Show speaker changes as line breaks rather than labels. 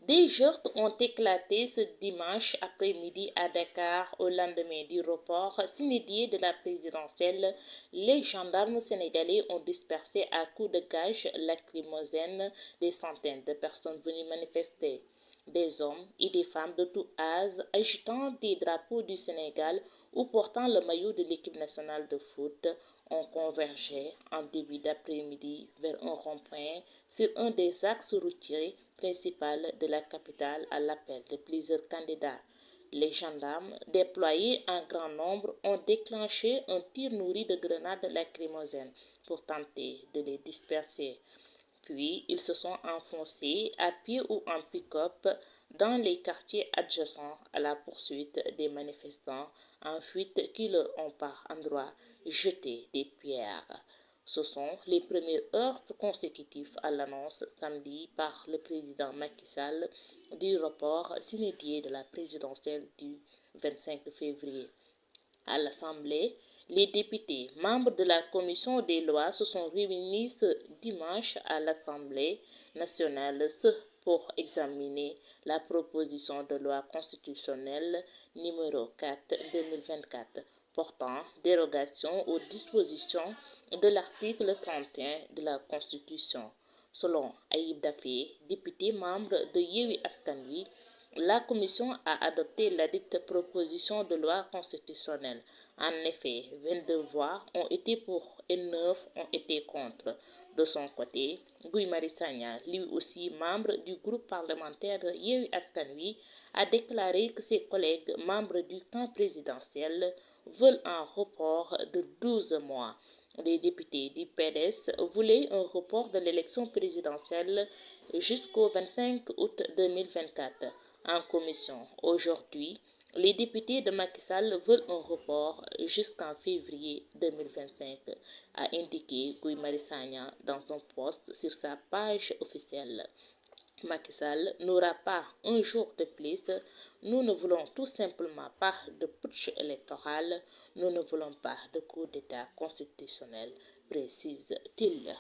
Des heurts ont éclaté ce dimanche après-midi à Dakar au lendemain du report inédit de la présidentielle. Les gendarmes sénégalais ont dispersé à coups de gaz lacrymogènes des centaines de personnes venues manifester. Des hommes et des femmes de tout âge agitant des drapeaux du Sénégal ou portant le maillot de l'équipe nationale de foot ont convergé en début d'après-midi vers un rond-point sur un des axes routiers principaux de la capitale à l'appel de plusieurs candidats. Les gendarmes, déployés en grand nombre, ont déclenché un tir nourri de grenades lacrymogènes pour tenter de les disperser. Puis, ils se sont enfoncés à pied ou en pick-up dans les quartiers adjacents à la poursuite des manifestants en fuite qui leur ont par endroits jeté des pierres. Ce sont les premiers heurts consécutifs à l'annonce samedi par le président Macky Sall du report inédit de la présidentielle du 25 février. À l'Assemblée, les députés membres de la commission des lois se sont réunis ce dimanche à l'Assemblée nationale pour examiner la proposition de loi constitutionnelle numéro 4/2024 portant dérogation aux dispositions de l'article 31 de la Constitution. Selon Ayib Daffé, député membre de Yewwi Askan Wi, la Commission a adopté ladite proposition de loi constitutionnelle. En effet, 22 voix ont été pour et 9 ont été contre. De son côté, Guy Marius Sagna, lui aussi membre du groupe parlementaire Yewwi Askan Wi, a déclaré que ses collègues membres du camp présidentiel veulent un report de 12 mois. Les députés du PDS voulaient un report de l'élection présidentielle jusqu'au 25 août 2024. En commission, aujourd'hui, les députés de Macky Sall veulent un report jusqu'en février 2025, a indiqué Guy Marius Sagna dans un post sur sa page officielle. Macky Sall n'aura pas un jour de plus. Nous ne voulons tout simplement pas de putsch électoral. Nous ne voulons pas de coup d'État constitutionnel, précise-t-il.